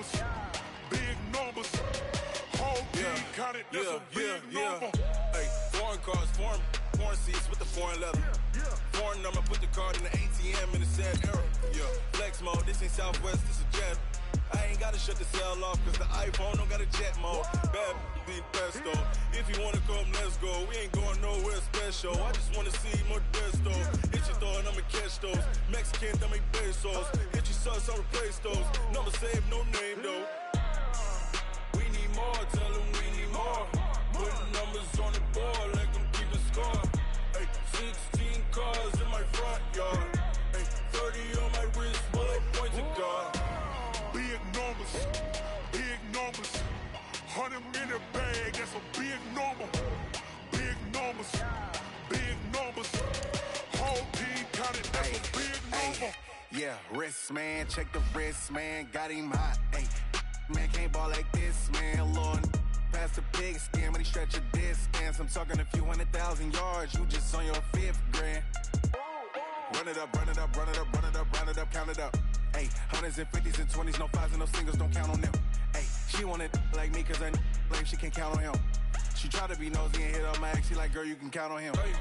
numbers, big numbers. Whole team counted, that's a big number. Hey, foreign cars, foreign seats with the foreign leather. Foreign number, put the card in the ATM in the sad era. Flex mode, this ain't Southwest, this is jet. I ain't gotta shut the cell off, cause the iPhone don't got a jet mode. Bad be pesto. If you wanna come, let's go. We ain't going nowhere special. I just wanna see Modesto. Hit your thought, I'ma catch those. Mexican, I make pesos. Hit your sus, I'll replace those. Number saved, no name though. We need more, tell them we need more. Putting numbers on the board, like them keep the score. Hey, 16 cars in my front yard. Hey, 30 on my wrist, bullet points to God. Big numbers, big numbers. 100 in the bag, that's a big number. Big numbers, big numbers. Whole team counted, that's a big number. Yeah, wrist man, check the wrist man, got him hot. Ay, man can't ball like this, man. Lord, past the pig skin when he stretch a distance. I'm talking a few 100,000 yards, you just on your 5th grand. Run it up, run it up, run it up, run it up, run it up, count it up. Ay, hundreds and 50s and 20s, no 5s and no singles, don't count on them. Ay, she want it like me, cause her lame, she can't count on him. She try to be nosy and hit up my ex, she like, girl, you can count on him. Hey,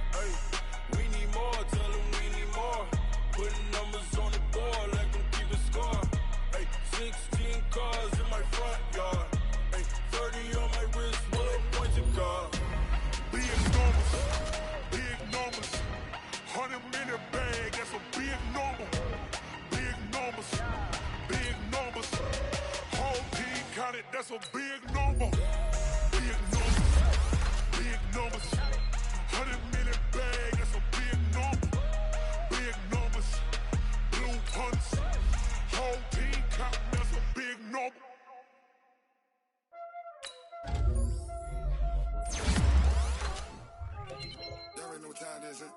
we need more, tell them we need more. Putting numbers on the board, like them keep a score. Hey, 16 cars in my front yard. Hey, 30 on my wrist, bullet points to God. Big numbers, big numbers. 100 in the bag, that's a big number. Big numbers, big numbers. Whole team counted, that's a big number. Big numbers, big numbers. 100 in the bag, that's a big number. Big numbers, blue punts. Whole team counting, that's a big number. Y'all already know what time it is, huh?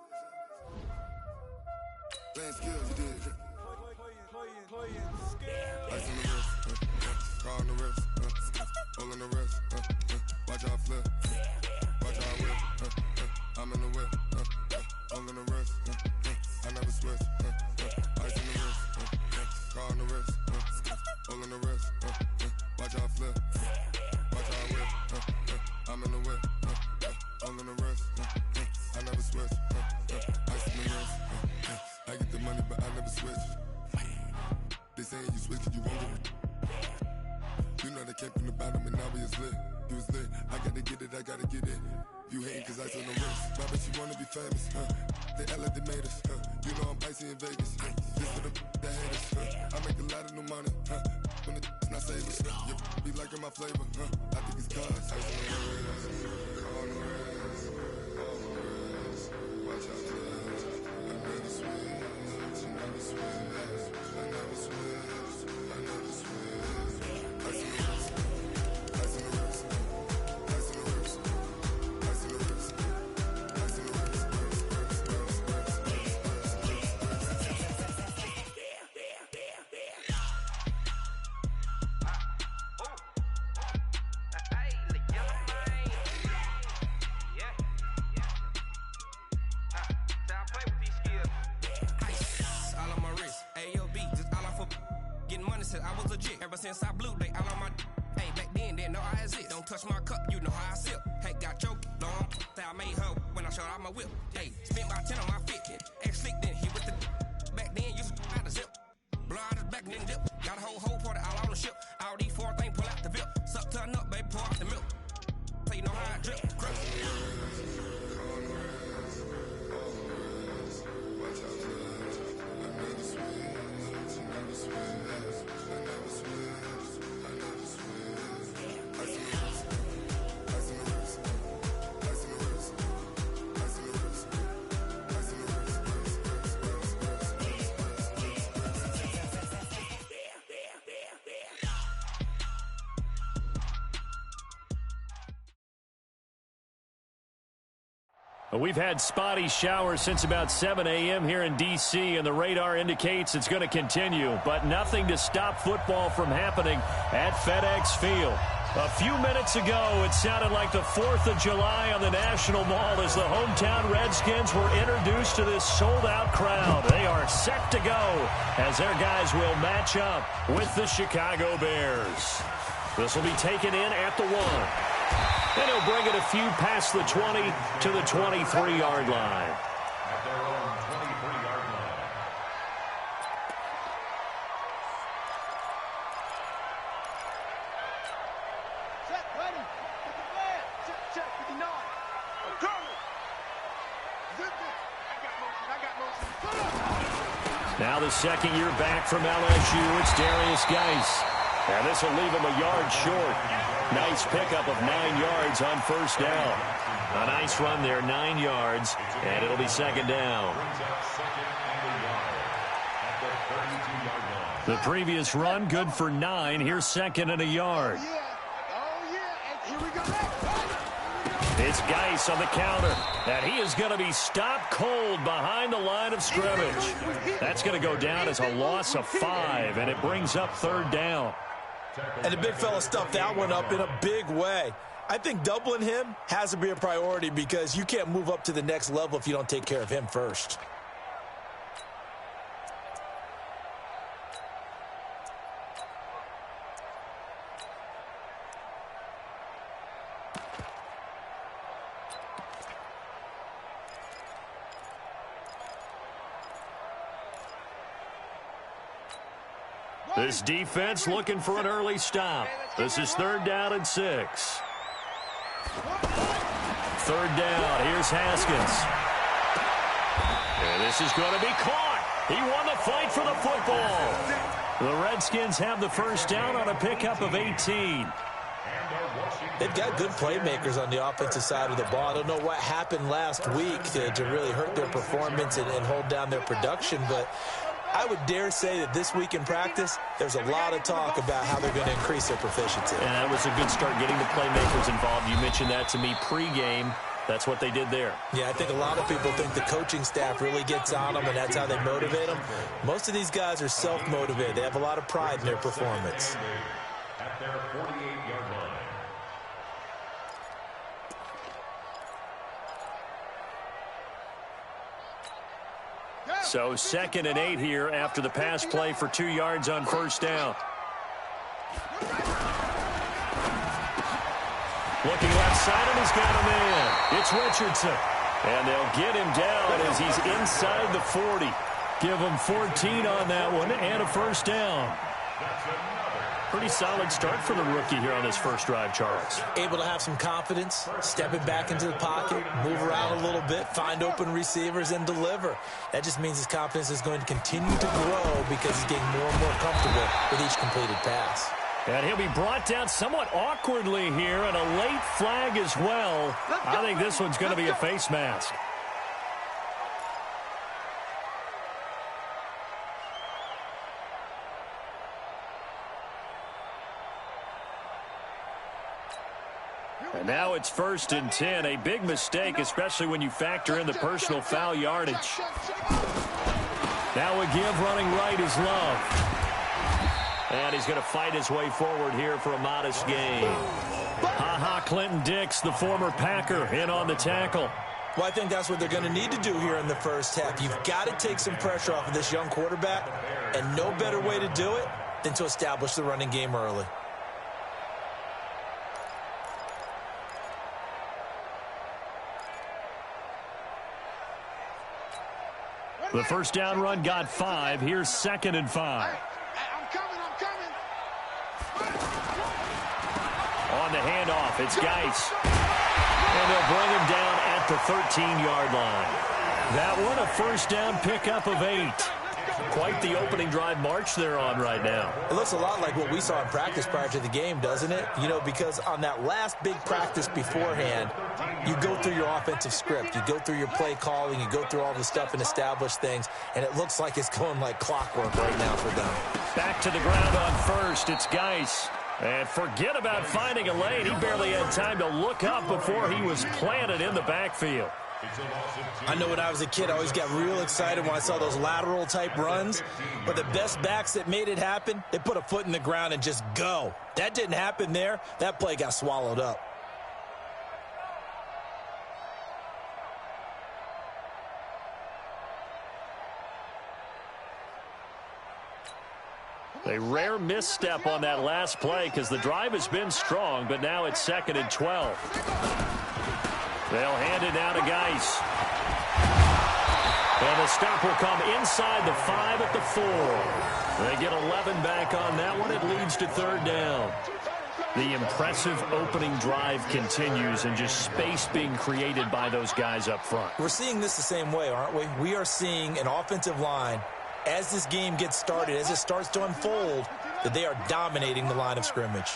Playing skills, you did. Playing skills. Ice on the wrist, car on the wrist, hole on the wrist, watch out flip, watch out whip, I'm in the whip, hole in the wrist, I never switch, ice on the wrist, car on the wrist, hole in the wrist, watch out flip, watch out whip, I'm in the whip, hole in the wrist, I never switch, ice on the wrist, I get the money but I never switch. They saying you switch and you won't get it. You know they came from the bottom and now we is lit. You was lit, I gotta get it, I gotta get it. You hating cause ice on the wrist. My bitch, you wanna be famous, They act like they made us, You know I'm icy in Vegas, This for the that hate us, I make a lot of new money, When it's not savers, You be liking my flavor, I think it's cause ice on the wrist, on the wrist, on the wrist. Watch out, I never switch, I never switch. I never switch, I never switch. Ice in the wrist, ice in the wrist, ice in the wrist, ice in the wrist, ice in the wrist, I was legit. Ever since I blew, they all on my hey, back then, didn't know I exist. Don't touch my cup, you know how I sip. Hey, got choked, long. Say I made her when I showed out my whip. Hey, spent about 10 on my fit. Ex-slick, then he with the back then, used to out the zip. Blow out his back, then dip. Got a whole party all on the ship. All these 4 things, pull out the VIP. Suck, turn up, baby, pour out the milk. So you know how I drip. Crush. We've had spotty showers since about 7 a.m. here in D.C., and the radar indicates it's going to continue, but nothing to stop football from happening at FedEx Field. A few minutes ago, it sounded like the 4th of July on the National Mall as the hometown Redskins were introduced to this sold-out crowd. They are set to go as their guys will match up with the Chicago Bears. This will be taken in at the 1. And he'll bring it a few past the 20 to the 23-yard line. Now the second year back from LSU, it's Darius Geis. And this will leave him a yard short. Nice pickup of 9 yards on first down. A nice run there, 9 yards, and it'll be second down. The previous run, good for 9. Here's second and a yard. It's Geis on the counter, and he is going to be stopped cold behind the line of scrimmage. That's going to go down as a loss of 5, and it brings up third down. And the big fella stuffed that one up in a big way. I think doubling him has to be a priority because you can't move up to the next level if you don't take care of him first. This defense looking for an early stop. This is third down and 6. Third down. Here's Haskins. And this is going to be caught. He won the fight for the football. The Redskins have the first down on a pickup of 18. They've got good playmakers on the offensive side of the ball. I don't know what happened last week to really hurt their performance and hold down their production, but I would dare say that this week in practice, there's a lot of talk about how they're going to increase their proficiency. And that was a good start getting the playmakers involved. You mentioned that to me pregame. That's what they did there. Yeah, I think a lot of people think the coaching staff really gets on them, and that's how they motivate them. Most of these guys are self-motivated. They have a lot of pride in their performance. At their 48-yard line. So second and 8 here after the pass play for 2 yards on first down. Looking left side, and he's got a man. It's Richardson. And they'll get him down as he's inside the 40. Give him 14 on that one and a first down. Pretty solid start for the rookie here on his first drive, Charles. Able to have some confidence, stepping back into the pocket, move around a little bit, find open receivers, and deliver. That just means his confidence is going to continue to grow because he's getting more and more comfortable with each completed pass. And he'll be brought down somewhat awkwardly here, and a late flag as well. I think this one's going to be a face mask. And now it's first and 10. A big mistake, especially when you factor in the personal foul yardage. Now a give running right is Love. And he's going to fight his way forward here for a modest gain. Clinton Dix, the former Packer, in on the tackle. Well, I think that's what they're going to need to do here in the first half. You've got to take some pressure off of this young quarterback, and no better way to do it than to establish the running game early. The first down run got 5. Here's second and 5. I'm coming. On the handoff, it's Geis. And they'll bring him down at the 13-yard line. That one, a first down pickup of 8. Quite the opening drive march they're on right now. It looks a lot like what we saw in practice prior to the game, doesn't it? You know, because on that last big practice beforehand, you go through your offensive script. You go through your play calling. You go through all the stuff and establish things. And it looks like it's going like clockwork right now for them. Back to the ground on first. It's Geis. And forget about finding a lane. He barely had time to look up before he was planted in the backfield. I know when I was a kid, I always got real excited when I saw those lateral-type runs. But the best backs that made it happen, they put a foot in the ground and just go. That didn't happen there. That play got swallowed up. A rare misstep on that last play because the drive has been strong, but now it's 2nd and 12. They'll hand it down to Geis. And the stop will come inside the 5 at the 4. They get 11 back on that one. It leads to 3rd down. The impressive opening drive continues and just space being created by those guys up front. We're seeing this the same way, aren't we? We are seeing an offensive line, as this game gets started, as it starts to unfold, that they are dominating the line of scrimmage.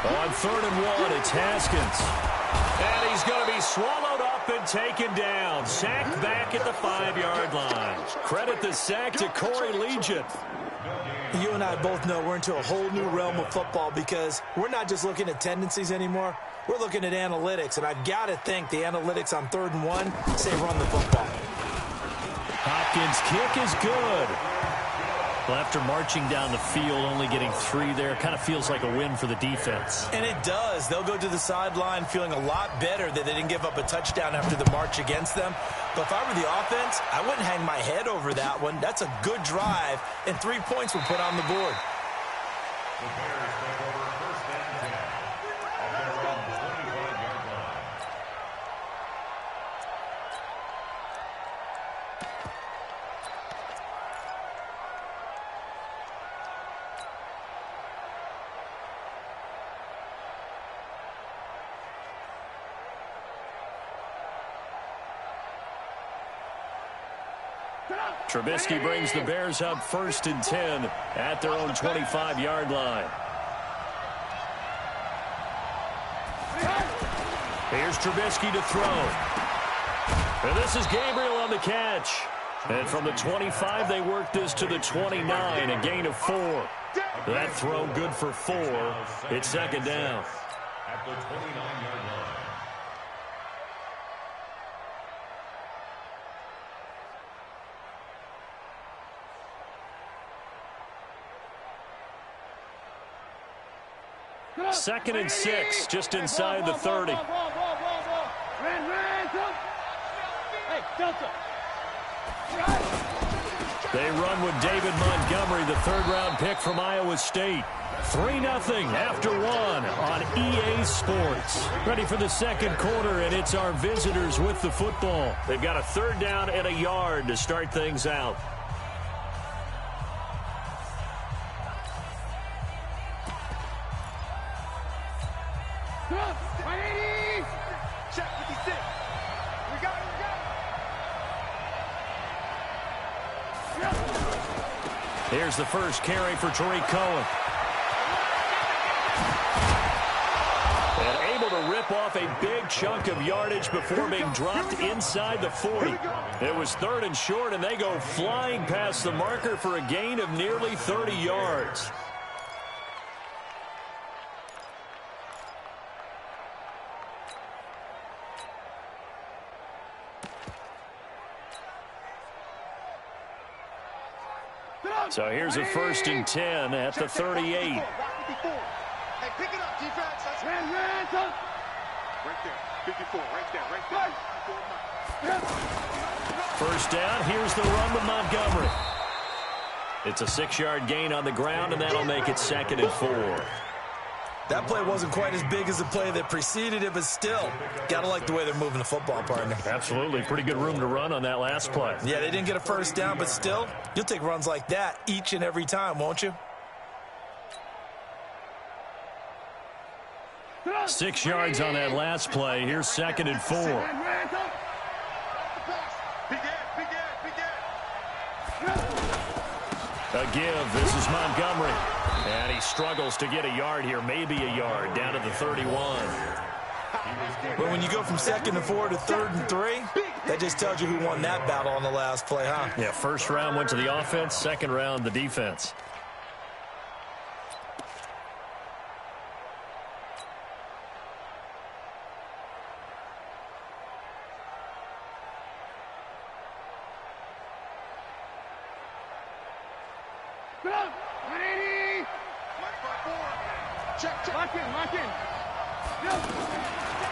On 3rd and 1, it's Haskins. And he's going to be swallowed up and taken down. Sacked back at the 5-yard line. Credit the sack to Corey Legion. You and I both know we're into a whole new realm of football because we're not just looking at tendencies anymore. We're looking at analytics, and I've got to think the analytics on 3rd and 1 say run the football. Hopkins' kick is good. Well, after marching down the field, only getting 3 there, kind of feels like a win for the defense. And it does. They'll go to the sideline feeling a lot better that they didn't give up a touchdown after the march against them. But if I were the offense, I wouldn't hang my head over that one. That's a good drive, and 3 points were put on the board. The Bears take over 1st and 10 at their own 25-yard line. Trubisky brings the Bears up 1st and 10 at their own 25-yard line. Here's Trubisky to throw. And this is Gabriel on the catch. And from the 25, they work this to the 29, a gain of 4. That throw good for 4. It's 2nd down. At the 29-yard line. Second and 6, just inside the 30. They run with David Montgomery, the 3rd-round pick from Iowa State. 3-0 after 1 on EA Sports. Ready for the 2nd quarter, and it's our visitors with the football. They've got a 3rd down and a yard to start things out. Here's the first carry for Tariq Cohen. And able to rip off a big chunk of yardage before being dropped inside the 40. It was 3rd and short, and they go flying past the marker for a gain of nearly 30 yards. So here's a 1st and 10 at the 38. Hey, pick it up, defense. That's right there. 54, right there. 1st down, here's the run with Montgomery. It's a 6-yard gain on the ground, and that'll make it 2nd and 4. That play wasn't quite as big as the play that preceded it, but still, gotta like the way they're moving the football, partner. Absolutely. Pretty good room to run on that last play. Yeah, they didn't get a 1st down, but still, you'll take runs like that each and every time, won't you? 6 yards on that last play. Here's 2nd and 4. A give. This is Montgomery. And he struggles to get a yard here, maybe a yard, down to the 31. But when you go from 2nd and 4 to 3rd and 3, that just tells you who won that battle on the last play, huh? Yeah, 1st round went to the offense, 2nd round the defense. Check. Lock in.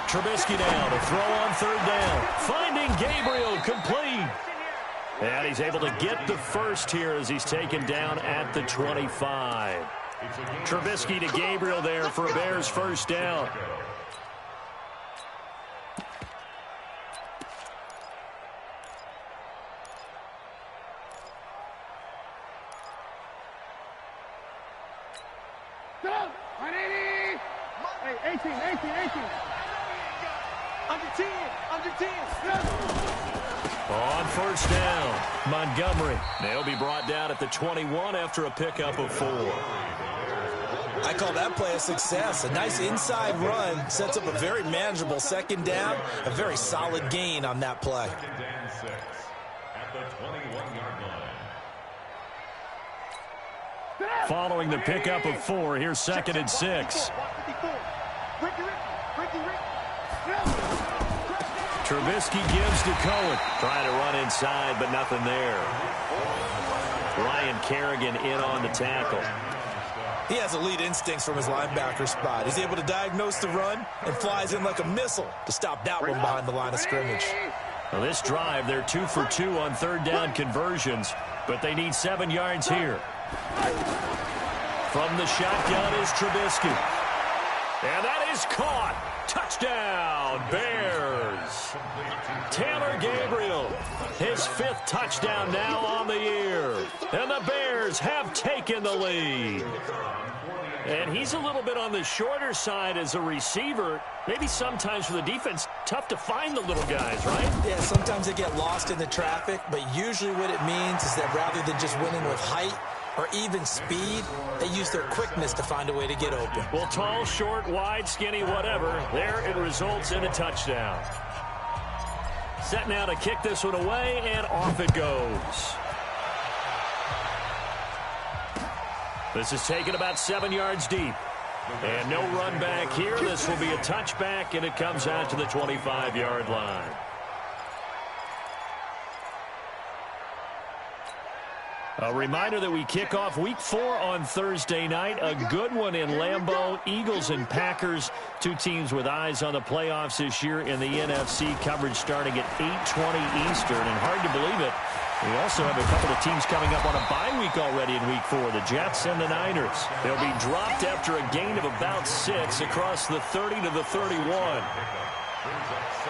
Trubisky down to throw on third down. Finding Gabriel, complete. And he's able to get the first here as he's taken down at the 25. Trubisky to Gabriel there for a Bears first down. Hey, 18. Under 10. On first down, Montgomery. They'll be brought down at the 21 after a pickup of 4. I call that play a success. A nice inside run sets up a very manageable second down, a very solid gain on that play. At the 21-yard line. Following the pickup of 4, here's 2nd and 6. Trubisky gives to Cohen. Trying to run inside, but nothing there. Ryan Kerrigan in on the tackle. He has elite instincts from his linebacker spot. He's able to diagnose the run and flies in like a missile to stop that one behind the line of scrimmage. Well, this drive, they're 2 for 2 on third down conversions, but they need 7 yards here. From the shotgun is Trubisky. And that is caught. Touchdown, Bears. Taylor Gabriel, his 5th touchdown now on the year. And the Bears have taken the lead. And he's a little bit on the shorter side as a receiver. Maybe sometimes for the defense, tough to find the little guys, right? Yeah, sometimes they get lost in the traffic, but usually what it means is that rather than just winning with height or even speed, they use their quickness to find a way to get open. Well, tall, short, wide, skinny, whatever, there it results in a touchdown. Set now to kick this one away, and off it goes. This is taken about 7 yards deep. And no run back here. This will be a touchback, and it comes out to the 25-yard line. A reminder that we kick off Week 4 on Thursday night. A good one in Lambeau. Eagles and Packers, 2 teams with eyes on the playoffs this year in the NFC. Coverage starting at 8:20 Eastern. And hard to believe it, we also have a couple of teams coming up on a bye week already in Week 4, the Jets and the Niners. They'll be dropped after a gain of about 6 across the 30 to the 31.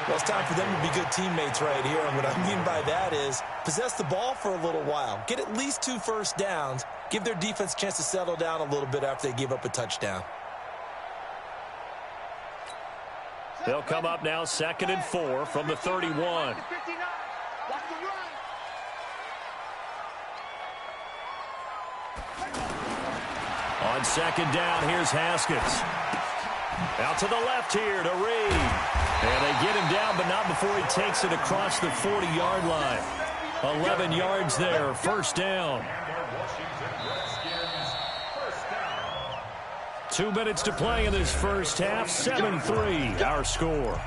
Well, it's time for them to be good teammates right here. And what I mean by that is possess the ball for a little while. Get at least 2 first downs. Give their defense a chance to settle down a little bit after they give up a touchdown. They'll come up now 2nd and 4 from the 31. On 2nd down, here's Haskins. Out to the left here to Reed. And they get him down, but not before he takes it across the 40-yard line. 11 yards there, first down. 2 minutes to play in this first half, 7-3 our score.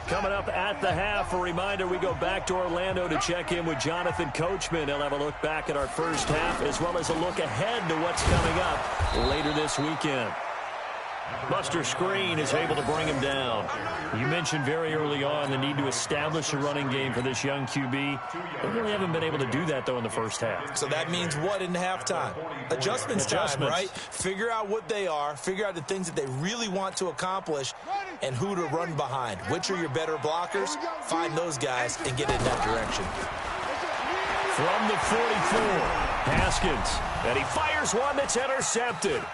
Coming up at the half, a reminder, we go back to Orlando to check in with Jonathan Coachman. He'll have a look back at our first half as well as a look ahead to what's coming up later this weekend. Buster Screen is able to bring him down. You mentioned very early on the need to establish a running game for this young QB. They really haven't been able to do that, though, in the first half. So that means what in halftime? Adjustments time, right? Figure out what they are, figure out the things that they really want to accomplish, and who to run behind. Which are your better blockers? Find those guys and get in that direction. From the 44, Haskins. And he fires one that's intercepted.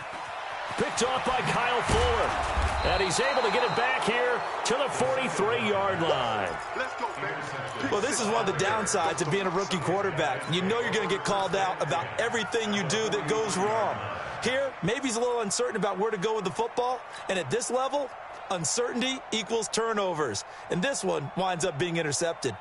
Picked off by Kyle Fuller. And he's able to get it back here to the 43-yard line. Well, this is one of the downsides of being a rookie quarterback. You know you're going to get called out about everything you do that goes wrong. Here, maybe he's a little uncertain about where to go with the football. And at this level, uncertainty equals turnovers. And this one winds up being intercepted.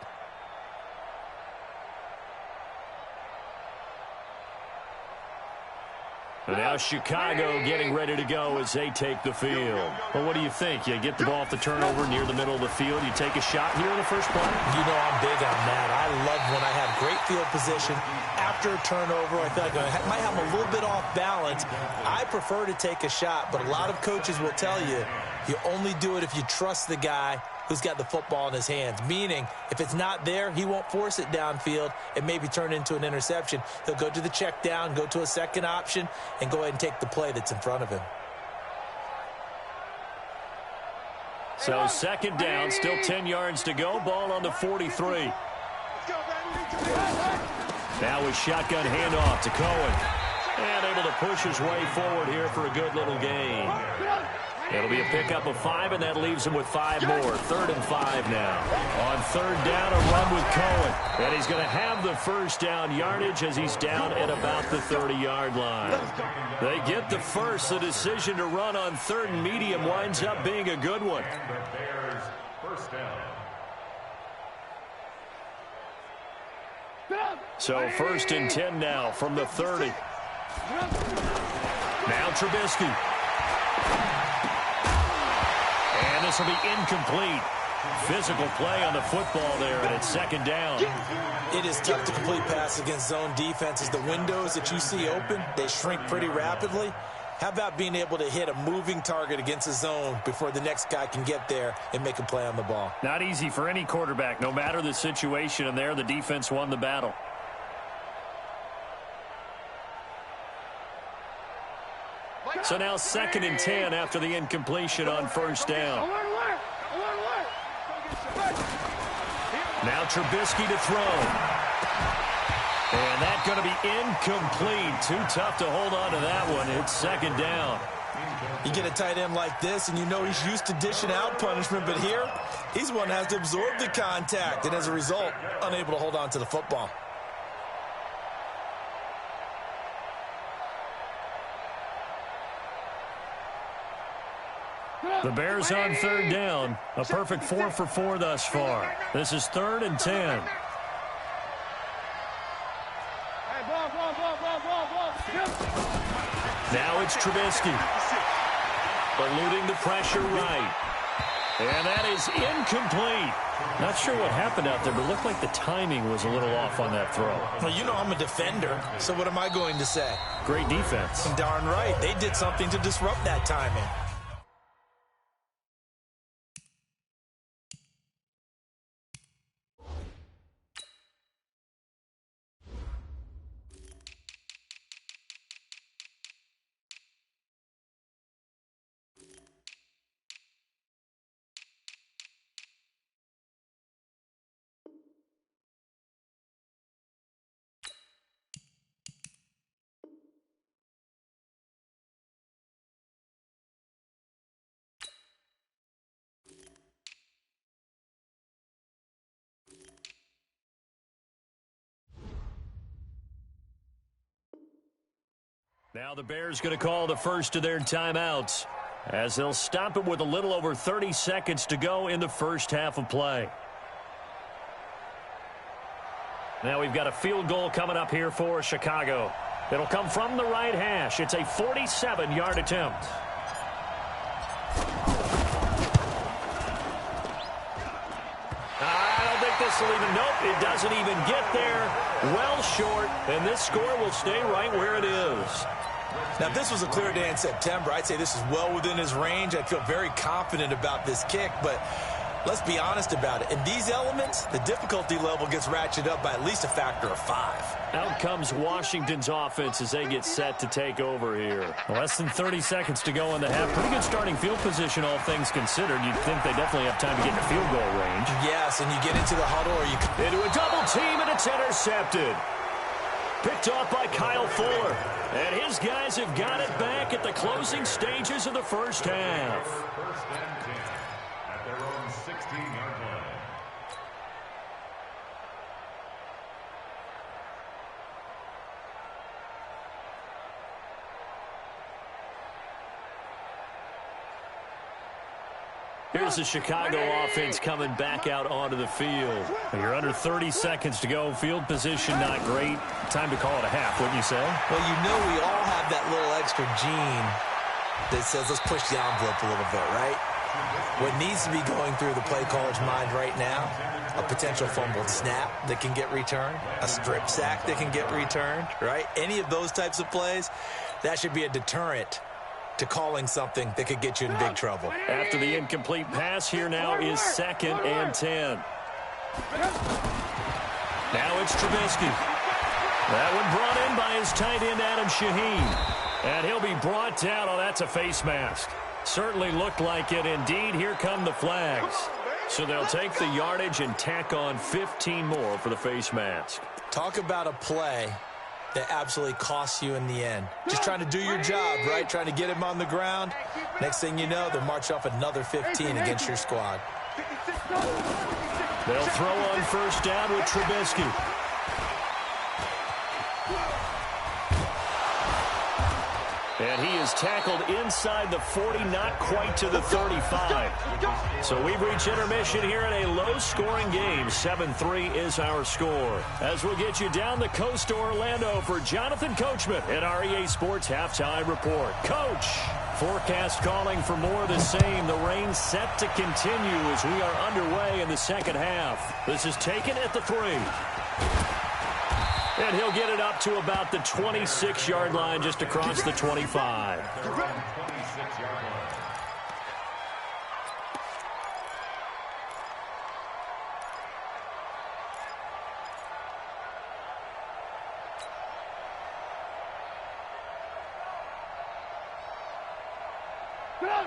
And now Chicago getting ready to go as they take the field. Well, what do you think? You get the ball off the turnover near the middle of the field. You take a shot here in the first play? You know I'm big on that. I love when I have great field position. After a turnover, I feel like I might have a little bit off balance. I prefer to take a shot, but a lot of coaches will tell you, you only do it if you trust the guy who's got the football in his hands. Meaning, if it's not there, he won't force it downfield and maybe turn it into an interception. He'll go to the check down, go to a second option, and go ahead and take the play that's in front of him. So second down, still 10 yards to go. Ball on the 43. Now with shotgun handoff to Cohen. And able to push his way forward here for a good little gain. It'll be a pickup of 5, and that leaves him with 5 more. 3rd and 5 now. On 3rd down, a run with Cohen. And he's going to have the first down yardage as he's down at about the 30-yard line. They get the first. The decision to run on 3rd and medium winds up being a good one. Bears first down. So 1st and 10 now from the 30. Now Trubisky. And this will be incomplete. Physical play on the football there, and it's 2nd down. It is tough to complete passes against zone defenses. The windows that you see open, they shrink pretty rapidly. How about being able to hit a moving target against a zone before the next guy can get there and make a play on the ball? Not easy for any quarterback, no matter the situation, and there the defense won the battle. So now 2nd and 10 after the incompletion on 1st down. Now Trubisky to throw. And that's going to be incomplete. Too tough to hold on to that one. It's 2nd down. You get a tight end like this, and you know he's used to dishing out punishment, but here, he's the one that has to absorb the contact, and as a result, unable to hold on to the football. The Bears on 3rd down. A perfect 4 for 4 thus far. This is 3rd and 10. Now it's Trubisky. Eluding the pressure right. And that is incomplete. Not sure what happened out there, but it looked like the timing was a little off on that throw. Well, you know I'm a defender, so what am I going to say? Great defense. Darn right. They did something to disrupt that timing. Now the Bears going to call the first of their timeouts as they'll stop it with a little over 30 seconds to go in the first half of play. Now we've got a field goal coming up here for Chicago. It'll come from the right hash. It's a 47-yard attempt. I don't think this will even, nope, it doesn't even get there. Well short, and this score will stay right where it is. Now, if this was a clear day in September, I'd say this is well within his range. I'd feel very confident about this kick, but let's be honest about it. In these elements, the difficulty level gets ratcheted up by at least a factor of 5. Out comes Washington's offense as they get set to take over here. Less than 30 seconds to go in the half. Pretty good starting field position, all things considered. You'd think they definitely have time to get in field goal range. Yes, and you get into the huddle or you... Into a double team, and it's intercepted. Picked off by Kyle Fuller. And his guys have got it back at the closing stages of the first half. 1st and 10 at their own 16-yard line. Here's the Chicago offense coming back out onto the field. You're under 30 seconds to go. Field position not great. Time to call it a half, wouldn't you say? Well, you know we all have that little extra gene that says let's push the envelope a little bit, right? What needs to be going through the play caller's mind right now, a potential fumbled snap that can get returned, a strip sack that can get returned, right? Any of those types of plays, that should be a deterrent to calling something that could get you in big trouble. After the incomplete pass, here now is 2nd and 10. Now it's Trubisky. That one brought in by his tight end, Adam Shaheen. And he'll be brought down. Oh, that's a face mask. Certainly looked like it. Indeed, here come the flags. So they'll take the yardage and tack on 15 more for the face mask. Talk about a play that absolutely costs you in the end. Just trying to do your job, right? Trying to get him on the ground. Next thing you know, they'll march off another 15 against your squad. They'll throw on first down with Trubisky. And he is tackled inside the 40, not quite to the 35. So we've reached intermission here in a low-scoring game. 7-3 is our score. As we'll get you down the coast to Orlando for Jonathan Coachman at our EA Sports Halftime Report. Coach, forecast calling for more of the same. The rain set to continue as we are underway in the second half. This is taken at the 3. And he'll get it up to about the 26-yard line, just across the 25.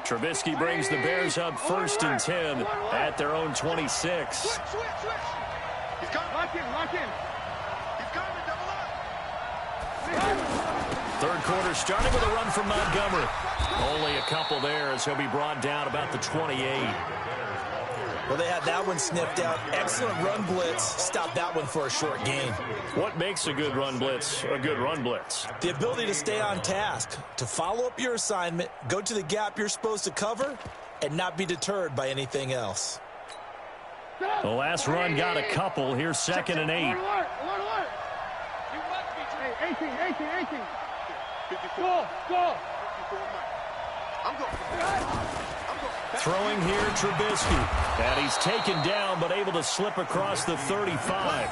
Trubisky brings the Bears up 1st and 10 at their own 26. Switch. He's coming. Lock in. Third quarter starting with a run from Montgomery. Only a couple there as he'll be brought down about the 28. Well, they had that one sniffed out. Excellent run blitz. Stopped that one for a short gain. What makes a good run blitz a good run blitz? The ability to stay on task, to follow up your assignment, go to the gap you're supposed to cover, and not be deterred by anything else. The last run got a couple. Here's 2nd and 8. Alert. Hey, 18. Go. I'm going. Throwing here, Trubisky. And he's taken down, but able to slip across the 35.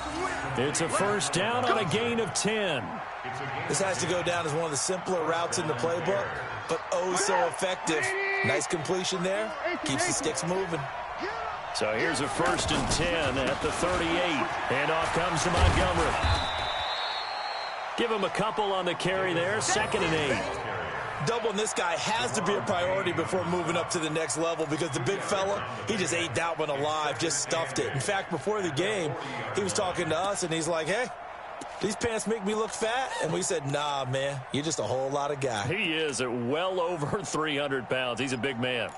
It's a first down on a gain of 10. This has to go down as one of the simpler routes in the playbook, but oh so effective. Nice completion there. Keeps the sticks moving. So here's a 1st and 10 at the 38. Handoff comes to Montgomery. Give him a couple on the carry there. 2nd and 8. Doubling this guy has to be a priority before moving up to the next level because the big fella, he just ate that one alive, just stuffed it. In fact, before the game, he was talking to us, and he's like, hey, these pants make me look fat? And we said, nah, man, you're just a whole lot of guy. He is at well over 300 pounds. He's a big man.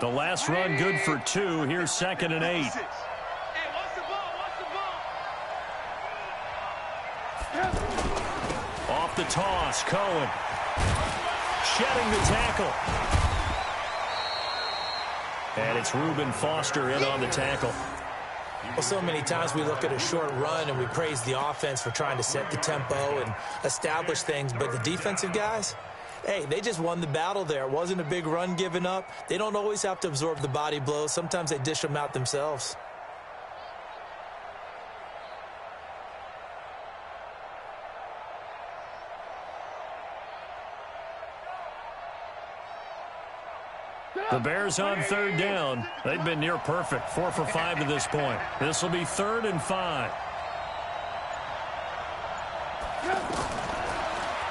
The last run good for 2. Here's 2nd and 8. Off the toss, Cohen. Shedding the tackle. And it's Reuben Foster in on the tackle. Well, so many times we look at a short run and we praise the offense for trying to set the tempo and establish things, but the defensive guys, hey, they just won the battle there. It wasn't a big run given up. They don't always have to absorb the body blows. Sometimes they dish them out themselves. The Bears on 3rd down. They've been near perfect. 4 for 5 to this point. This will be 3rd and 5.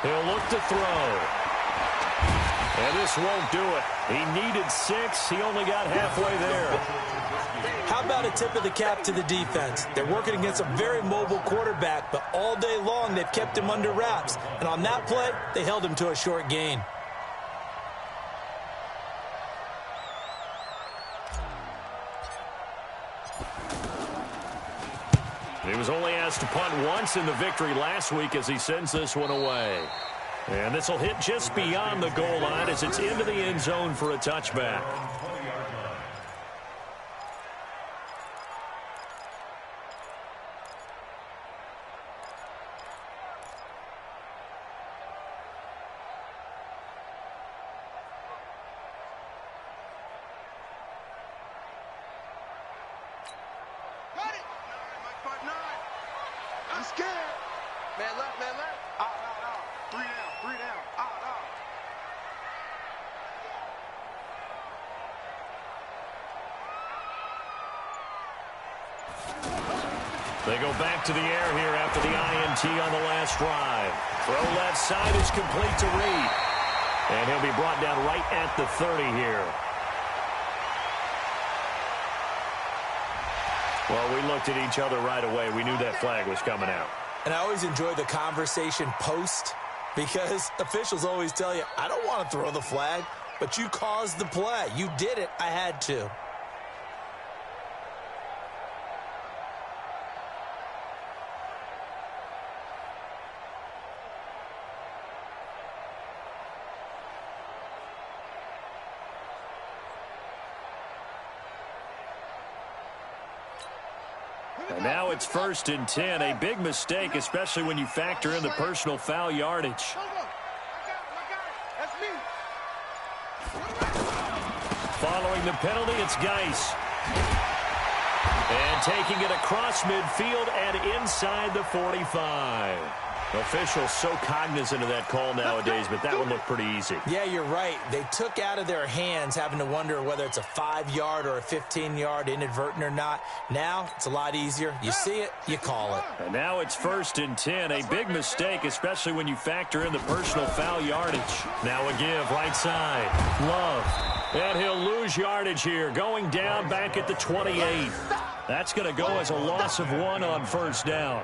He'll look to throw. And this won't do it. He needed 6. He only got halfway there. How about a tip of the cap to the defense? They're working against a very mobile quarterback, but all day long they've kept him under wraps. And on that play, they held him to a short gain. He was only asked to punt once in the victory last week as he sends this one away. And this will hit just beyond the goal line as it's into the end zone for a touchback. I'm scared. Man left, man left. Out. 3 down. Out. They go back to the air here after the INT on the last drive. Throw left side is complete to Reed. And he'll be brought down right at the 30 here. Well, we looked at each other right away. We knew that flag was coming out. And I always enjoy the conversation post because officials always tell you, I don't want to throw the flag, but you caused the play. You did it. I had to. And now it's 1st and 10. A big mistake, especially when you factor in the personal foul yardage. That's me. Following the penalty, it's Geis. And taking it across midfield and inside the 45. Officials so cognizant of that call nowadays, but that one looked pretty easy. Yeah, you're right. They took out of their hands having to wonder whether it's a 5-yard or a 15-yard inadvertent or not. Now, it's a lot easier. You see it, you call it. And now it's 1st and 10. A big mistake, especially when you factor in the personal foul yardage. Now a give, right side. Love. And he'll lose yardage here, going down back at the 28. That's going to go as a loss of 1 on 1st down.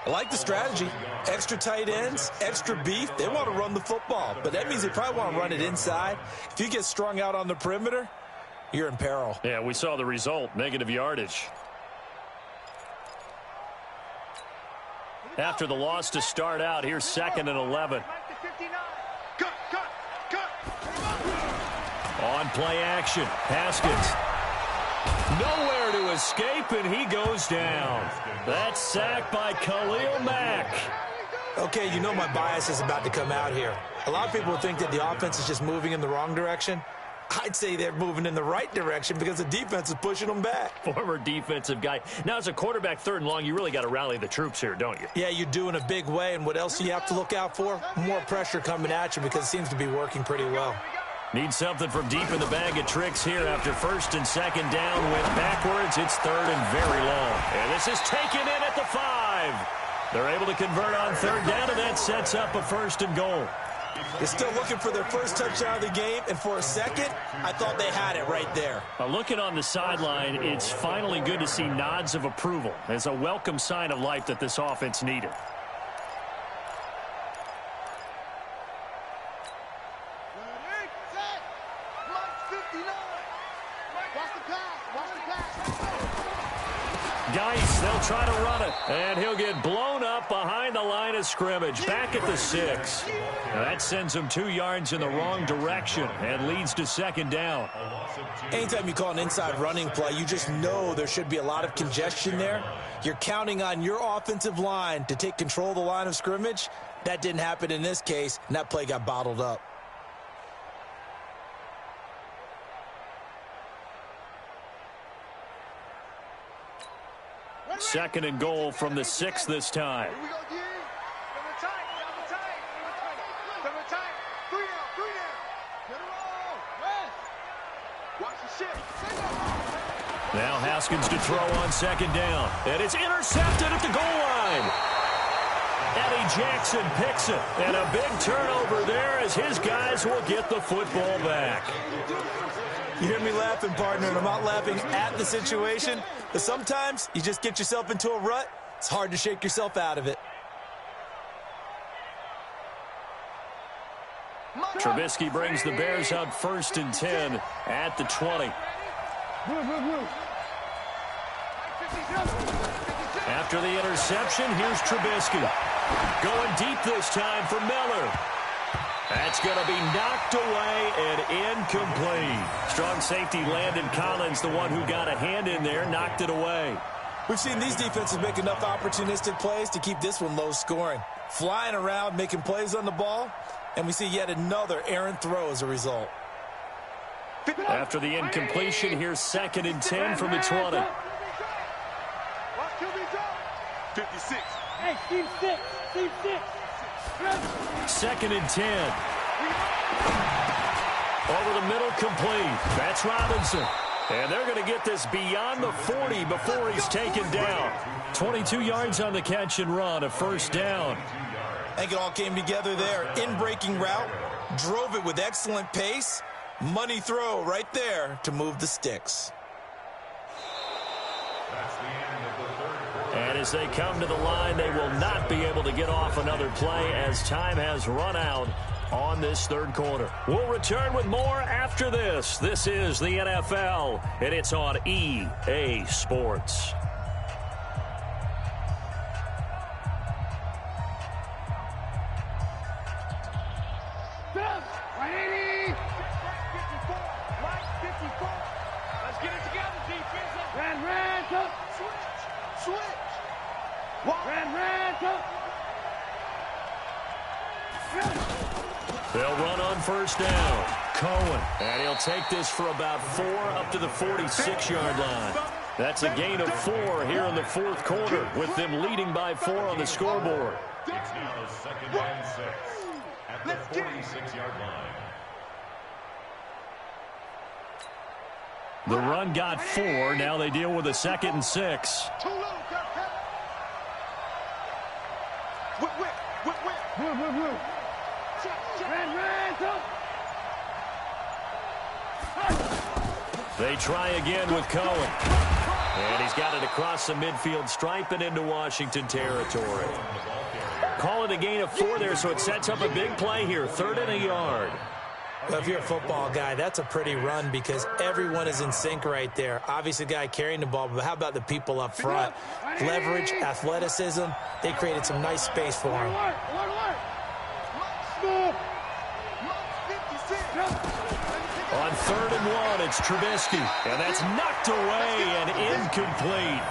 I like the strategy. Extra tight ends, extra beef. They want to run the football, but that means they probably want to run it inside. If you get strung out on the perimeter, you're in peril. Yeah, we saw the result, negative yardage. After the loss to start out, here's 2nd and 11. Cut. On play action, Haskins. Nowhere to escape, and he goes down. That's sacked by Khalil Mack. Okay, you know my bias is about to come out here. A lot of people think that the offense is just moving in the wrong direction. I'd say they're moving in the right direction because the defense is pushing them back. Former defensive guy. Now, as a quarterback 3rd and long, you really got to rally the troops here, don't you? Yeah, you do in a big way, and what else do you have to look out for? More pressure coming at you because it seems to be working pretty well. Need something from deep in the bag of tricks here after 1st and 2nd down. Went backwards. It's 3rd and very long. And this is taken in at the 5. They're able to convert on 3rd down, and that sets up a 1st and goal. They're still looking for their first touchdown of the game, and for a second, I thought they had it right there. Looking on the sideline, it's finally good to see nods of approval. It's a welcome sign of life that this offense needed. Geis, they'll try to run it, and he'll get blown up behind the line of scrimmage, back at the 6. Now that sends him 2 yards in the wrong direction and leads to 2nd down. Anytime you call an inside running play, you just know there should be a lot of congestion there. You're counting on your offensive line to take control of the line of scrimmage. That didn't happen in this case, and that play got bottled up. Second and goal from the 6 this time. Here we go, D. Double tight. 3 down. Get it all. West. Watch the shit. Now Haskins to throw on 2nd down. And it's intercepted at the goal line. Eddie Jackson picks it. And a big turnover there as his guys will get the football back. You hear me laughing, partner, and I'm not laughing at the situation. But sometimes you just get yourself into a rut. It's hard to shake yourself out of it. Trubisky brings the Bears up 1st and 10 at the 20. After the interception, here's Trubisky. Going deep this time for Miller. That's going to be knocked away and incomplete. Strong safety Landon Collins, the one who got a hand in there, knocked it away. We've seen these defenses make enough opportunistic plays to keep this one low scoring. Flying around, making plays on the ball, and we see yet another errant throw as a result. After the incompletion, here's 2nd and 10 from the 20. 56. Hey, Steve 6. Steve 6. 2nd and 10. Over the middle, complete. That's Robinson. And they're going to get this beyond the 40 before he's taken down. 22 yards on the catch and run, a first down. I think it all came together there. In-breaking route, drove it with excellent pace. Money throw right there to move the sticks. And as they come to the line, they will not be able to get off another play as time has run out on this third quarter. We'll return with more after this. This is the NFL, and it's on EA Sports. They'll run on first down. Cohen. And he'll take this for about 4 up to the 46-yard line. That's a gain of 4 here in the fourth quarter with them leading by 4 on the scoreboard. It's now 2nd and 6 at the 46-yard line. The run got 4. Now they deal with a 2nd and 6. They try again with Cohen. And he's got it across the midfield stripe and into Washington territory. Call it a gain of 4 there, so it sets up a big play here. 3rd and a yard. Well, if you're a football guy, that's a pretty run because everyone is in sync right there. Obviously, the guy carrying the ball, but how about the people up front? Leverage, athleticism. They created some nice space for him. On 3rd and 1, it's Trubisky. And that's knocked away and incomplete.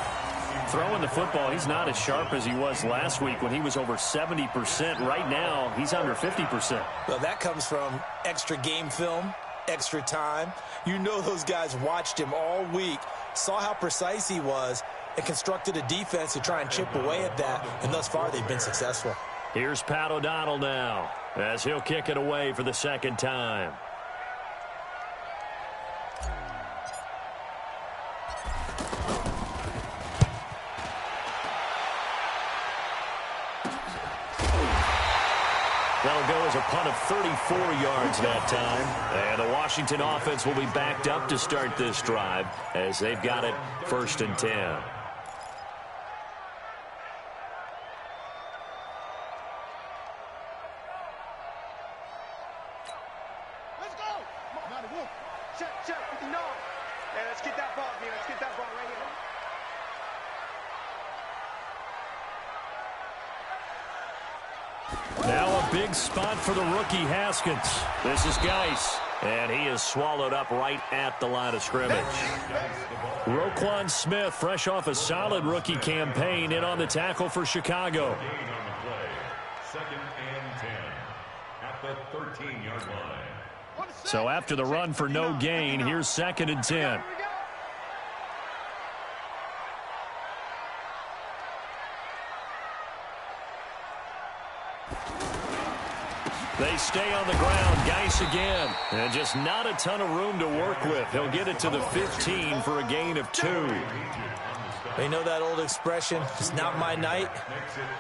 Throwing the football, he's not as sharp as he was last week when he was over 70%. Right now, he's under 50%. Well, that comes from extra game film, extra time. You know those guys watched him all week, saw how precise he was, and constructed a defense to try and chip away at that. And thus far, they've been successful. Here's Pat O'Donnell now as he'll kick it away for the 2nd time. That'll go as a punt of 34 yards that time. And the Washington offense will be backed up to start this drive as they've got it 1st and 10. Let's go! Check, 59. Hey, let's get that ball, man. Let's get that ball right here. Now a big spot for the rookie Haskins. This is Geis, and he is swallowed up right at the line of scrimmage. Roquan Smith, fresh off a solid rookie campaign, in on the tackle for Chicago. 2nd and 10 at the 13-yard line. So after the run for no gain, here's 2nd and 10. They stay on the ground. Geis again. And just not a ton of room to work with. He'll get it to the 15 for a gain of 2. You know that old expression, it's not my night?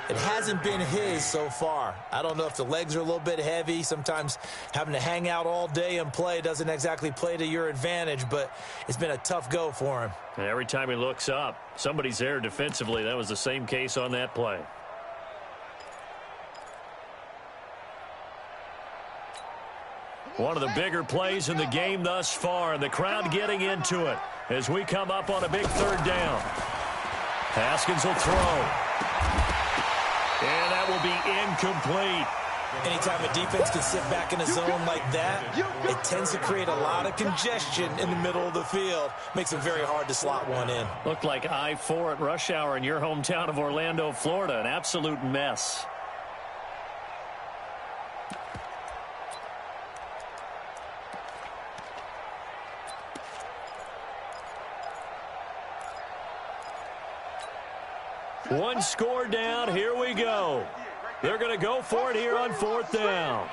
It hasn't been his so far. I don't know if the legs are a little bit heavy. Sometimes having to hang out all day and play doesn't exactly play to your advantage, but it's been a tough go for him. And every time he looks up, somebody's there defensively. That was the same case on that play. One of the bigger plays in the game thus far, and the crowd getting into it as we come up on a big 3rd down. Haskins will throw. And that will be incomplete. Anytime a defense can sit back in a zone like that, it tends to create a lot of congestion in the middle of the field. Makes it very hard to slot one in. Looked like I-4 at rush hour in your hometown of Orlando, Florida. An absolute mess. One score down. Here we go. They're going to go for it here on 4th down.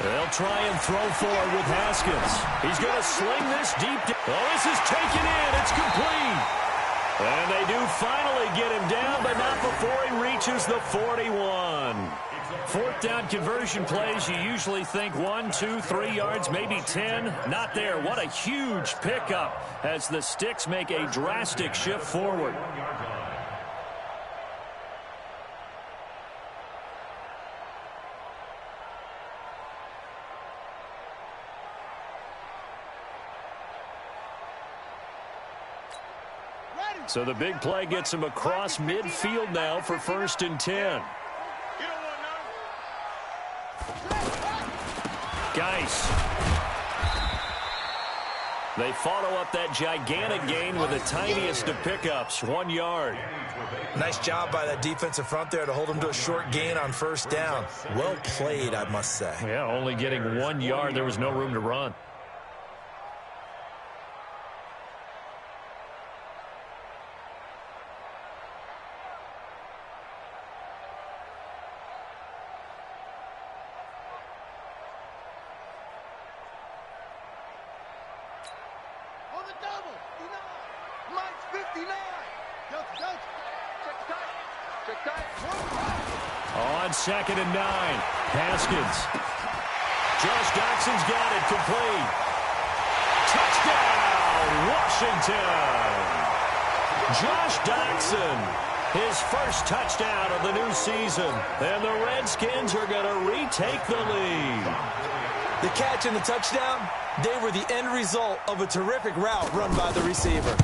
They'll try and throw forward with Haskins. He's going to sling this deep. Oh, this is taken in. It's complete. And they do finally get him down, but not before he reaches the 41. 4th down conversion plays, you usually think 1, 2, 3 yards, maybe 10. Not there. What a huge pickup as the Sticks make a drastic shift forward. So the big play gets him across midfield now for 1st and 10. Geis. They follow up that gigantic gain with the tiniest of pickups, 1 yard. Nice job by that defensive front there to hold him to a short gain on 1st down. Well played, I must say. Yeah, only getting 1 yard. There was no room to run. On 2nd and 9, Haskins. Josh Doxson's got it complete. Touchdown, Washington. Josh Doxson, his first touchdown of the new season. And the Redskins are going to retake the lead. The catch and the touchdown, they were the end result of a terrific route run by the receiver.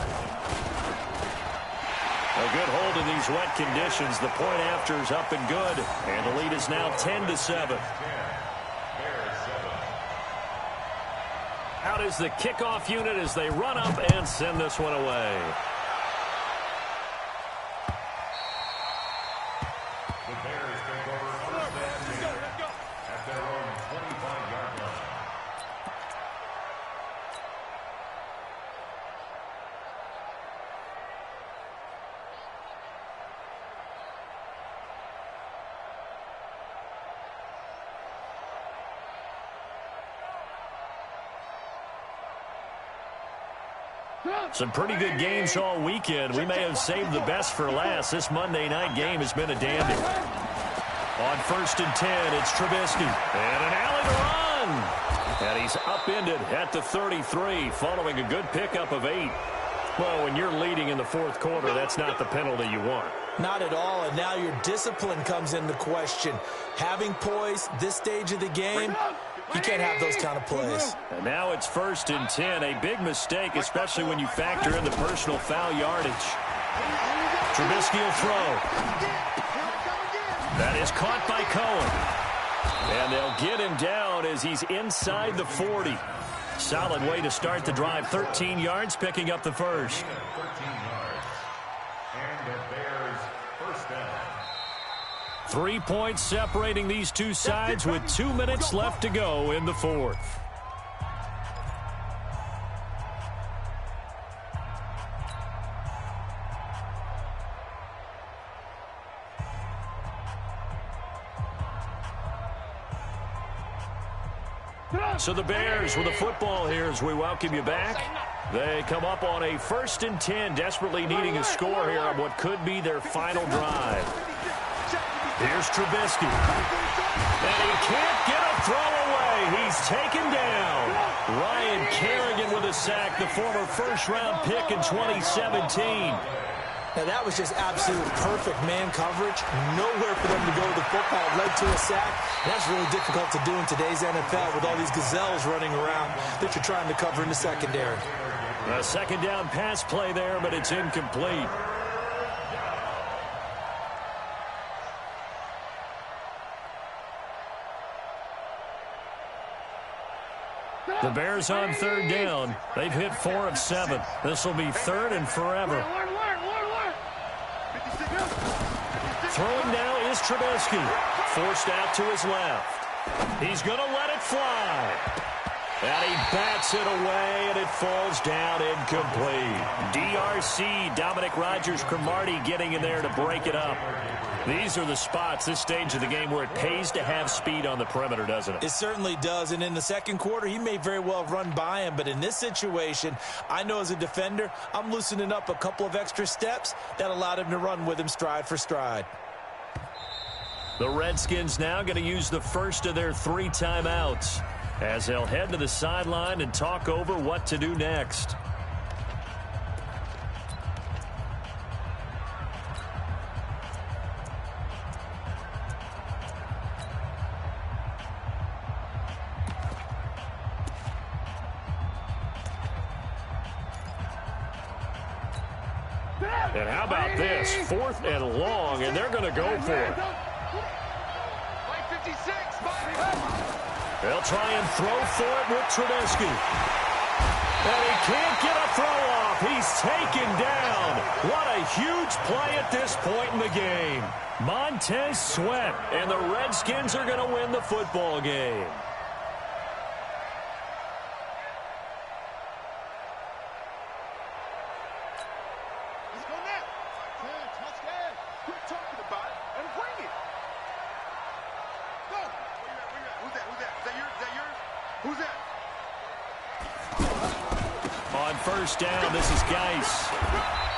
A good hold in these wet conditions. The point after is up and good. And the lead is now 10-7. Out is the kickoff unit as they run up and send this one away. The Bears take over 1st and 10 at their own 25-yard line. Some pretty good games all weekend. We may have saved the best for last. This Monday night game has been a dandy. On 1st and 10, it's Trubisky. And an alley to run. And he's upended at the 33 following a good pickup of 8. Well, when you're leading in the 4th quarter, that's not the penalty you want. Not at all, and now your discipline comes into question. Having poise this stage of the game, you can't have those kind of plays. And now it's 1st and 10. A big mistake, especially when you factor in the personal foul yardage. Trubisky will throw. That is caught by Cohen. And they'll get him down as he's inside the 40. Solid way to start the drive. 13 yards, picking up the first. 13 yards. And the Bears 1st down. 3 points separating these two sides with 2 minutes left to go in the 4th. So the Bears with the football here as we welcome you back. They come up on a 1st and 10, desperately needing a score here on what could be their final drive. Here's Trubisky. And he can't get a throw away. He's taken down. Ryan Kerrigan with a sack, the former first-round pick in 2017. Now, that was just absolute perfect man coverage. Nowhere for them to go with the football. Led to a sack. And that's really difficult to do in today's NFL with all these gazelles running around that you're trying to cover in the secondary. A 2nd down pass play there, but it's incomplete. The Bears on third down. They've hit 4 of 7. This will be third and forever. Throwing now is Trubisky. Forced out to his left. He's going to let it fly. And he bats it away, and it falls down incomplete. DRC, Dominic Rodgers-Cromartie getting in there to break it up. These are the spots, this stage of the game, where it pays to have speed on the perimeter, doesn't it? It certainly does, and in the second quarter, he may very well run by him, but in this situation, I know as a defender, I'm loosening up a couple of extra steps that allowed him to run with him stride for stride. The Redskins now going to use the first of their 3 timeouts as they'll head to the sideline and talk over what to do next. And how about this? 4th and long, and they're going to go for it. They'll try and throw for it with Trubisky. And he can't get a throw off. He's taken down. What a huge play at this point in the game. Montez Sweat, and the Redskins are going to win the football game. First down, this is Geis.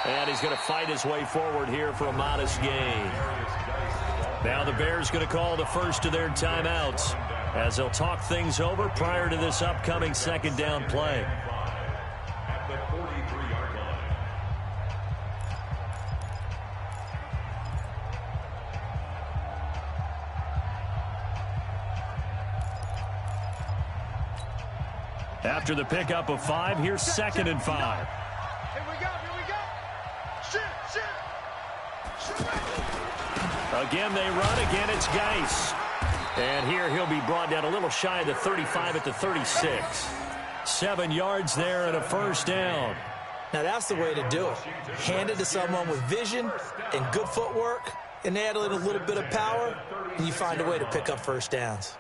And he's going to fight his way forward here for a modest gain. Now the Bears going to call the first of their timeouts as they'll talk things over prior to this upcoming second down play. At the 43-yard line. After the pickup of 5, here's 2nd and 5. Here we go, here we go. Shoot. Again, they run. Again, it's Geis. And here he'll be brought down a little shy of the 35 at the 36. 7 yards there and a first down. Now, that's the way to do it. Hand it to someone with vision and good footwork, and add in a little bit of power, and you find a way to pick up first downs.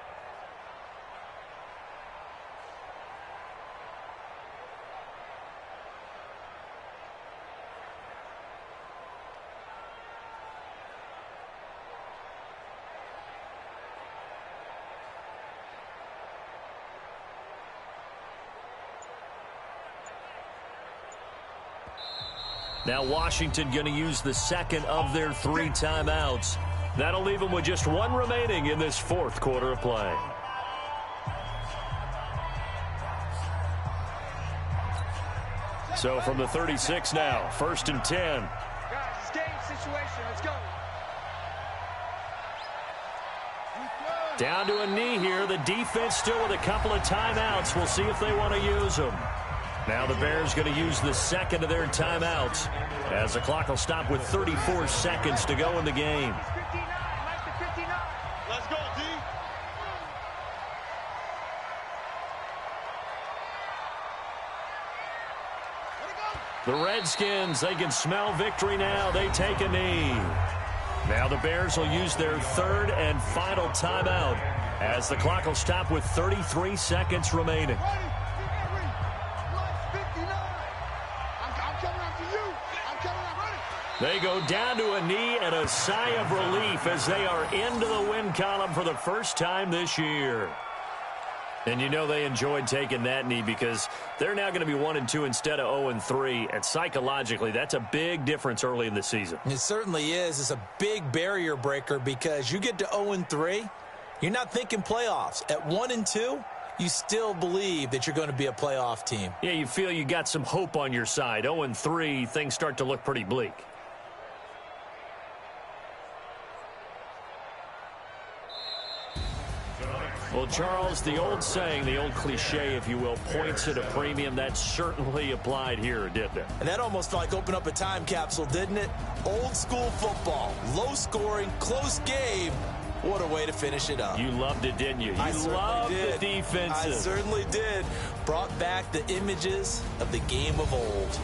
Now Washington going to use the second of their 3 timeouts. That'll leave them with just 1 remaining in this 4th quarter of play. So from the 36 now, 1st and 10. Guys, it's game situation. Let's go. Down to a knee here. The defense still with a couple of timeouts. We'll see if they want to use them. Now the Bears going to use the second of their timeouts as the clock will stop with 34 seconds to go in the game. Let's go, D. The Redskins, they can smell victory now. They take a knee. Now the Bears will use their 3rd and final timeout as the clock will stop with 33 seconds remaining. They go down to a knee and a sigh of relief as they are into the win column for the first time this year. And you know they enjoyed taking that knee because they're now going to be 1-2 instead of 0-3. And psychologically, that's a big difference early in the season. It certainly is. It's a big barrier breaker because you get to 0-3, you're not thinking playoffs. At 1-2, you still believe that you're going to be a playoff team. Yeah, you feel you got some hope on your side. 0-3, things start to look pretty bleak. Well, Charles, the old saying, the old cliche, if you will, points at a premium, that certainly applied here, didn't it? And that almost like opened up a time capsule, didn't it? Old school football, low scoring, close game, What a way to finish it up. You loved it, didn't you? I loved did. the defensive. I certainly did. Brought back the images of the game of old.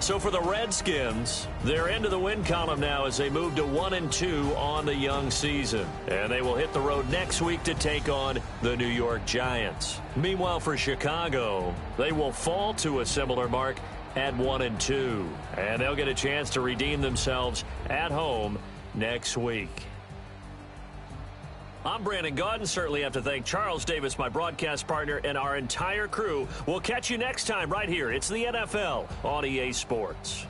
So for the Redskins, they're into the win column now as they move to 1-2 on the young season. And they will hit the road next week to take on the New York Giants. Meanwhile, for Chicago, they will fall to a similar mark at 1-2. And they'll get a chance to redeem themselves at home next week. I'm Brandon Gaudin. Certainly have to thank Charles Davis, my broadcast partner, and our entire crew. We'll catch you next time right here. It's the NFL on EA Sports.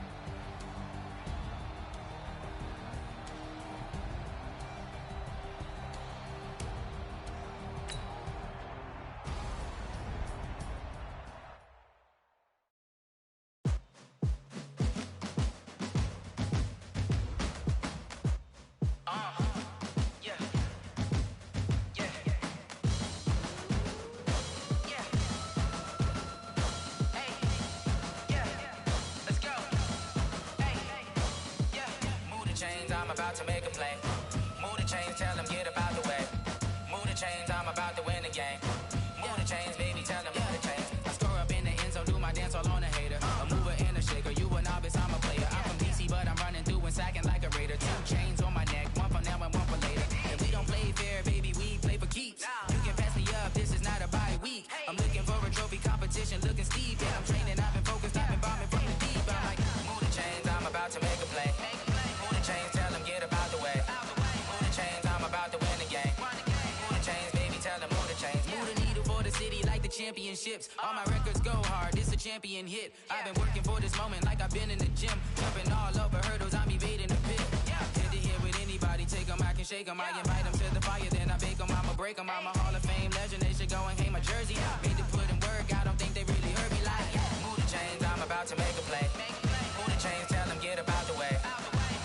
I'm about to make a play. Move the chains, tell them get about the way. Move the chains, I'm about to win the game. Move the chains, baby, tell them move the chains. I score up in the end zone, do my dance all on a hater. A mover and a shaker, you a novice, I'm a player. I'm from DC, but I'm running through and sacking like a raider. 2 chains on my neck, one for now and one for later. If we don't play fair, baby, we play for keeps. You can pass me up, this is not a bye week. I'm looking for a trophy competition, looking steep. Yeah, I'm training, I've been focused, I've been bombing from the deep. I'm like, move the chains, I'm about to make a play. Move the chains, tell them get about the way. Move the chains, I'm about to win the game. Move the chains, baby, tell them move the chains. Move the needle for the city like the championships. All my records go hard, this a champion hit. I've been working for this moment like I've been in the gym. Jumping all over hurdles, I'm evading the pit. Head to head with anybody, take them, I can shake them. I invite them to the fire, then I bake them, I'ma break them. I'm a Hall of Fame legend, they should go and hang my jersey. Made to put in work, I don't think they really heard me like. Move the chains, I'm about to make a play. Move the chains, tell them get about the way.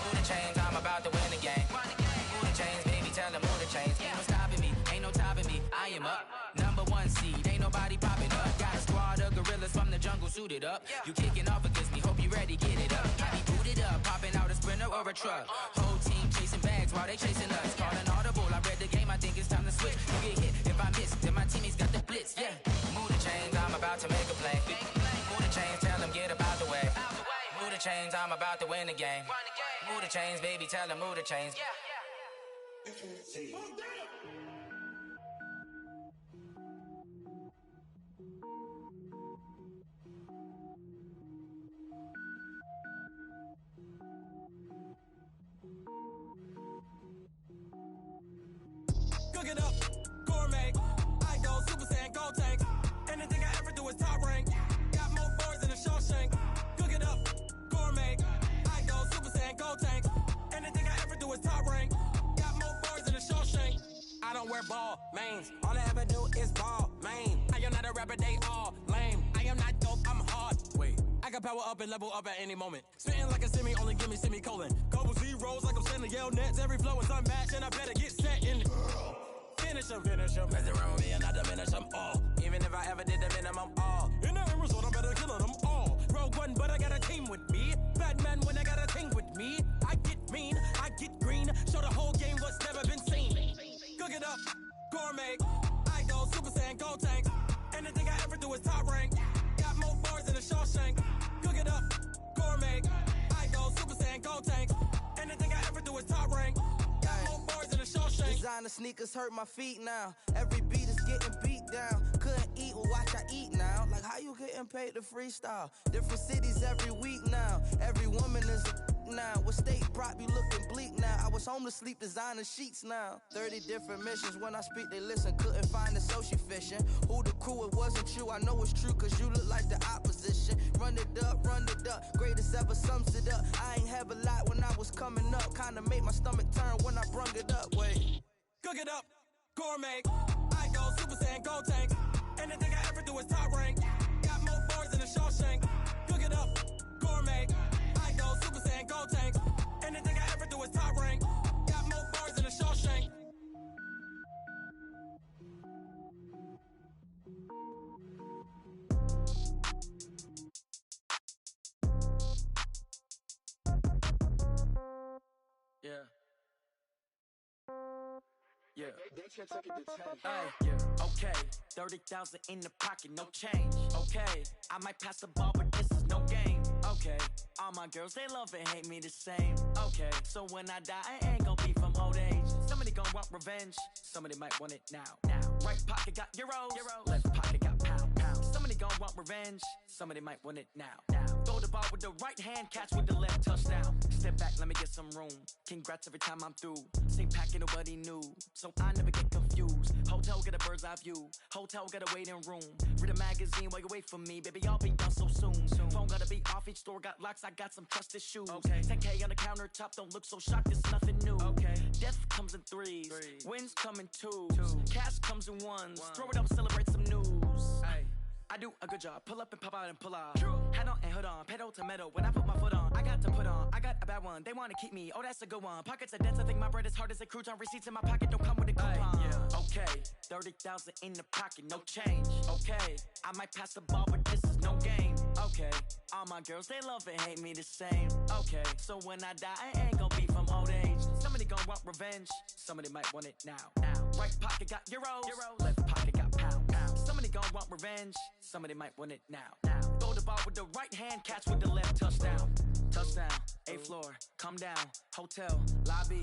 Move the chains, I'm about to win the game. Move the chains, baby, tell them move the chains. Ain't no stopping me, ain't no topping me. I am up, number 1 seed, ain't nobody popping up. Got a squad of gorillas from the jungle suited up. You kicking off against me, hope you ready, get it up. I be booted up, popping out a sprinter or a truck. Whole team chasing bags while they chasing us. Calling audible, I read the game, I think it's time to switch. You get hit if I miss, then my teammates got the blitz. Yeah, move the chains, I'm about to make a play. Move the chains, tell them get about the way. Move the chains, I'm about to win the game. Move the chains, baby, tell them move the chains. Cook it up, gourmet. I go Super Saiyan, go tank. Anything I ever do is top rank. Got more boys than a Shawshank. Cook it up, gourmet. I go Super Saiyan, go tank. Anything I ever do is top rank. Got more boys than a Shawshank. I don't wear ball mains. All I ever do is ball main. I am not a rapper, they all lame. I am not dope, I'm hard. Wait, I can power up and level up at any moment. Spitting like a semi, only give me semicolon. Couple zeros like I'm sending yell nets. Every flow is unmatched, and I better get set in. Finish them. Mess around with me and I diminish them all. Even if I ever did the minimum, all. In the end result, I'm better killing them all. Rogue One, but I got a team with me. Batman when I got a team with me. I get mean, I get green. Show the whole game what's never been seen. Cook it up, gourmet. I go Super Saiyan, go tank. Anything I ever do is top rank. Got more bars than a Shawshank. Cook it up, gourmet. I go Super Saiyan, go tank. Anything I ever do is top rank. Got more bars than a Shawshank. Designer sneakers hurt my feet now. Every beat is getting beat down. Couldn't eat, well watch I eat now. Like how you getting paid to freestyle? Different cities every week now. Every woman is a now. What state prop you looking bleak now? I was home to sleep designer sheets now. 30 different missions. When I speak they listen. Couldn't find the social fishing. Who the crew, it wasn't you. I know it's true cause you look like the opposition. Run it up. Greatest ever sums it up. I ain't have a lot when I was coming up. Kinda made my stomach turn when I brung it up. Wait. Cook it up, gourmet. I go Super Saiyan, go tank. Anything I ever do is top rank. Got more bars than a Shawshank. Cook it up, gourmet. I go Super Saiyan, go tank. Anything I ever do is top rank. Got more bars than a Shawshank. Yeah. Yeah. Okay. 30,000 in the pocket, no change. Okay. I might pass the ball, but this is no game. Okay. All my girls, they love and hate me the same. Okay. So when I die, I ain't gonna be from old age. Somebody gon' want revenge. Somebody might want it now. Right pocket got euros. Left pocket got pound. Somebody gon' want revenge. Somebody might want it now. Throw the ball with the right hand, catch with the left, touchdown. Step back, let me get some room. Congrats every time I'm through. Same packet, nobody knew, so I never get confused. Hotel get a bird's eye view. Hotel get a waiting room. Read a magazine while you wait for me, baby. I'll be done so soon. Phone gotta be off. Each store got locks. I got some trusted shoes. 10K on the countertop. Don't look so shocked. It's nothing new. Death comes in threes. Wins come in twos. Cash comes in ones. Throw it up, celebrate some news. I do a good job. Pull up and pop out and pull off. Hat on and hood on. Pedal to metal. When I put my foot on, I got to put on. I got a bad one. They want to keep me. Oh, that's a good one. Pockets are dense. I think my bread is hard as a crouton. Receipts in my pocket don't come with a coupon. Okay. 30,000 in the pocket. No change. Okay. I might pass the ball, but this is no game. Okay. All my girls, they love and hate me the same. Okay. So when I die, I ain't gonna be from old age. Somebody gon' want revenge. Somebody might want it now. Right pocket got euros. Left pocket got pound. Somebody gon' want revenge. Somebody might want it now. Throw the ball with the right hand, catch with the left, touchdown. Touchdown, 8th floor, come down, hotel, lobby.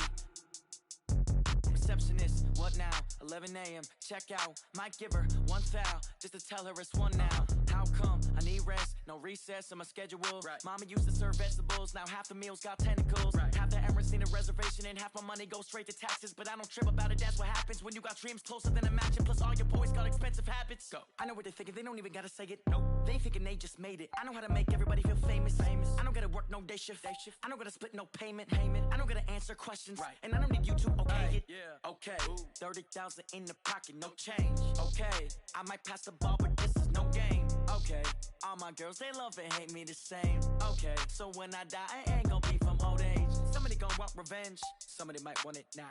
Receptionist, what now? 11 a.m., check out. Might give her one foul, just to tell her it's one now. How come? I need rest, no recess in my schedule. Mama used to serve vegetables, now half the meals got tentacles. Half the errands need a reservation and half my money goes straight to taxes. But I don't trip about it, that's what happens when you got dreams closer than a mansion. Plus all your boys got expensive habits. Go. I know what they're thinking, they don't even gotta say it. Nope. They ain't thinking they just made it. I know how to make everybody feel famous. I don't gotta work no day shift. I don't gotta split no payment. I don't gotta answer questions. And I don't need you to okay it. Okay, 30,000 in the pocket, no change. Okay, I might pass the ball, but this is no game. Okay, all my girls, they love and hate me the same. Okay, so when I die, I ain't gonna be from old age. Somebody gon' want revenge. Somebody might want it now.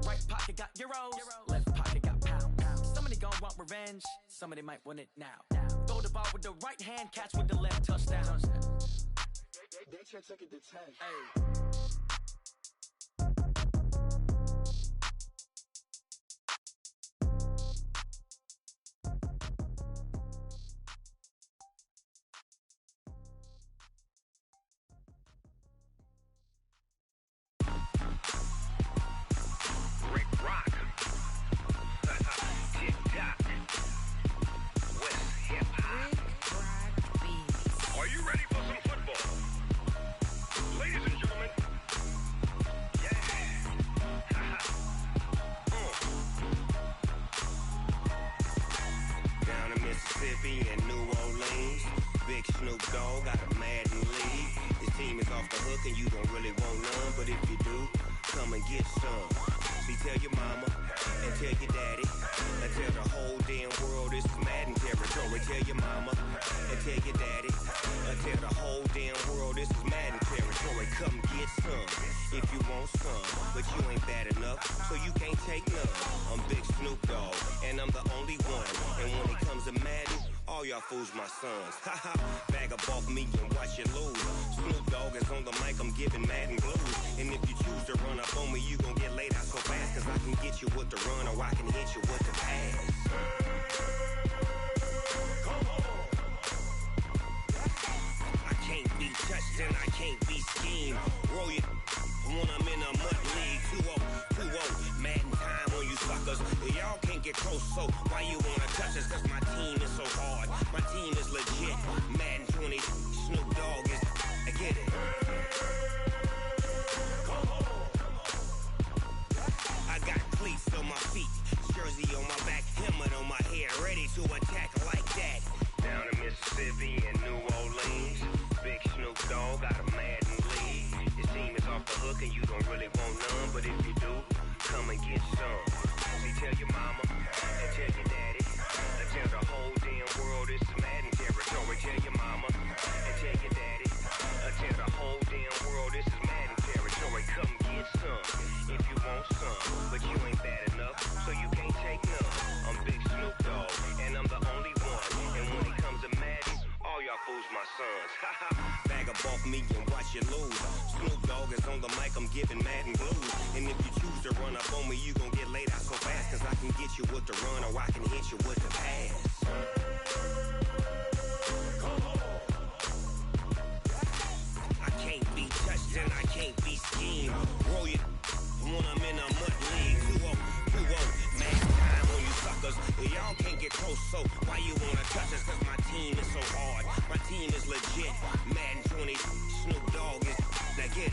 Right pocket got euros. Left pocket got pound. Somebody gon' want revenge. Somebody might want it now. Throw the ball with the right hand, catch with the left, touchdown. They took it to 10. Are you ready for some football? Ladies and gentlemen, Down in Mississippi and New Orleans, Big Snoop Dogg got a Madden league. His team is off the hook and you don't really want none, but if you do, come and get some. See, tell your mama and tell your daddy and tell the whole damn world this is Madden territory. Tell your mama and tell your daddy and tell the whole damn world this is Madden territory. Come get some if you want some, but you ain't bad enough, so you can't take none. I'm Big Snoop Dogg and I'm the only one. And when it comes to Madden, all y'all fools my sons. Haha, bag up off me and watch you lose. Snoop Dogg is on the mic, I'm giving Madden blues. And if you choose to run up on me, you gon' get laid out so fast. Cause I can get you with the run or I can hit you with the pass. Come on. I can't be touched and I can't be schemed. Roll you when I'm in a mud league. 2-0, Madden time on you suckers. Y'all can't get close, so why you wanna touch us? Cause my team is so hard, my team is legit. Madden 20, Snoop Dogg is, I get it. Come on. I got cleats on my feet, jersey on my back, helmet on my head, ready to attack like that. Down in Mississippi and New Orleans, Big Snoop Dogg got a Madden league. His team is off the hook and you don't really want none, but if you do, come and get some. See, tell your mama and tell your daddy and tell the whole damn world this is Madden territory. Tell your mama and tell your daddy and tell the whole damn world this is Madden territory. Come get some if you want some, but you ain't bad enough, so you can't take none. I'm Big Snoop Dogg and I'm the only one. And when it comes to Madden, all y'all fools my sons. Bag up off me me and watch you lose. Snoop Dogg is on the mic, I'm giving Madden blues. And if you choose to run up on me, you gon' get laid out so fast. Cause I can get you with the run or I can hit you with the pass. I can't be touched and I can't be schemed. Roll you when I'm in a mud league. 2-0, man, time on you suckers. Y'all can't get close, so why you wanna touch us? Cause my team is so hard, my team is legit. Madden 20, Snoop Dogg is, now get it.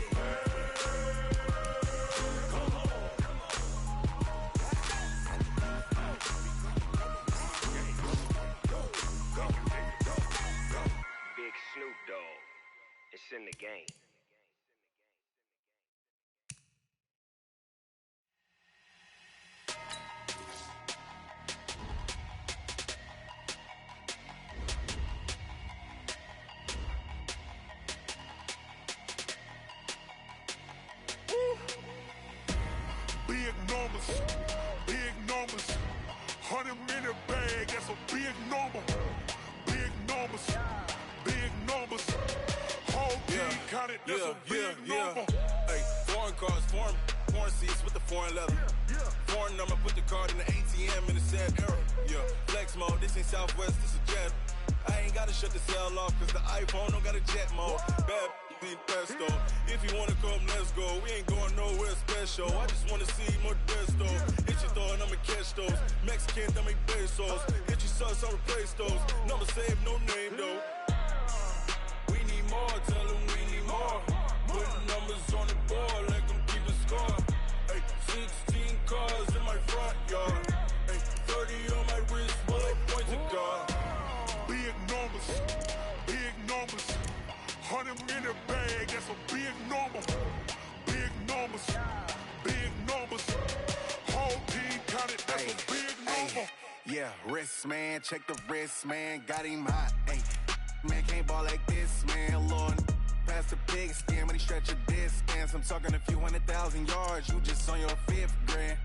Big Snoop Dogg, it's in the game. Big numbers, big numbers. 100-minute bag, that's a big number. Big numbers, big numbers. Whole team counted, that's a big number. Hey, foreign cars, foreign seats with the foreign leather. Foreign number, put the card in the ATM in the sad era. Yeah, flex mode, this ain't Southwest, this is Jet. I ain't gotta shut the cell off, cause the iPhone don't got a jet mode. Bad need pesto. If you wanna come, let's go. We ain't going nowhere special. I just wanna see more Modesto. Hit your throw and I'ma catch those. Mexican, dummy pesos. Hit your sus, I'll replace those. Number save, no name though. We need more, tell them we need more. Putting numbers on the board, like them keeping score. Hey, 16 cars in my front yard. Hey, 30 on my wrist, bullet pointed guard. Big numbers, big numbers. 100-minute bag, that's a big number. Big numbers, big numbers. Whole team counted, that's a big number. Yeah, wrist, man, check the wrist, man, got him hot. Ay, man, can't ball like this, man, Lord. Past the pig skin, when he stretch a distance. I'm talking a few 100,000 yards, you just on your 5th grand.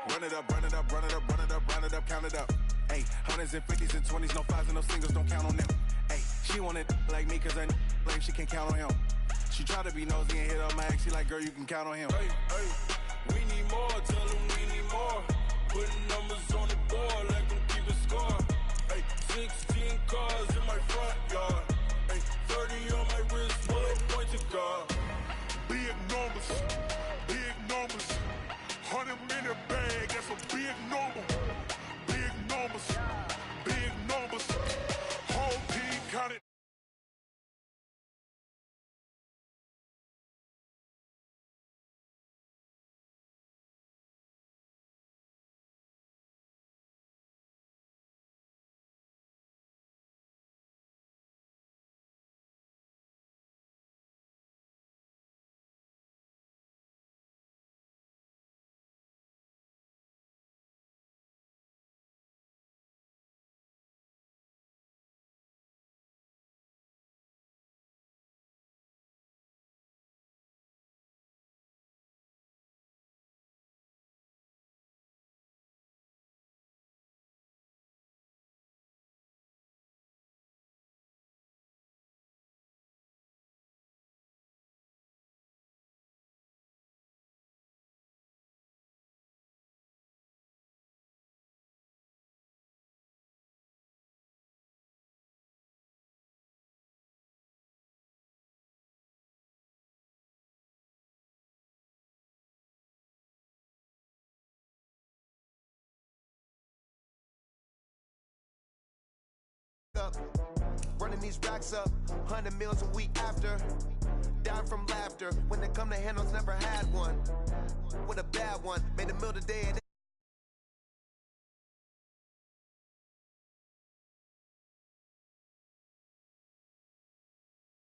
Run it up, run it up, run it up, run it up, run it up, count it up. Ay, 100s and 50s and 20s, no 5s and no singles, don't count on them. Ay, she wanted like me cause I like she can count on him. She tried to be nosy and hit up my ex, she like, girl, you can count on him. Hey, we need more, tell them we need more. Putting numbers on the board, like them keeping score. Hey, 16 cars in my front yard. Hey, 30 on my wrist, bullet pointed guard. Big numbers, big numbers. 100-minute bag, that's a big number. Big numbers, big numbers. Whole team counted. Up, running these racks up, 100 meals a week after. Dying from laughter when they come to handles, never had one. With a bad one, made a meal today and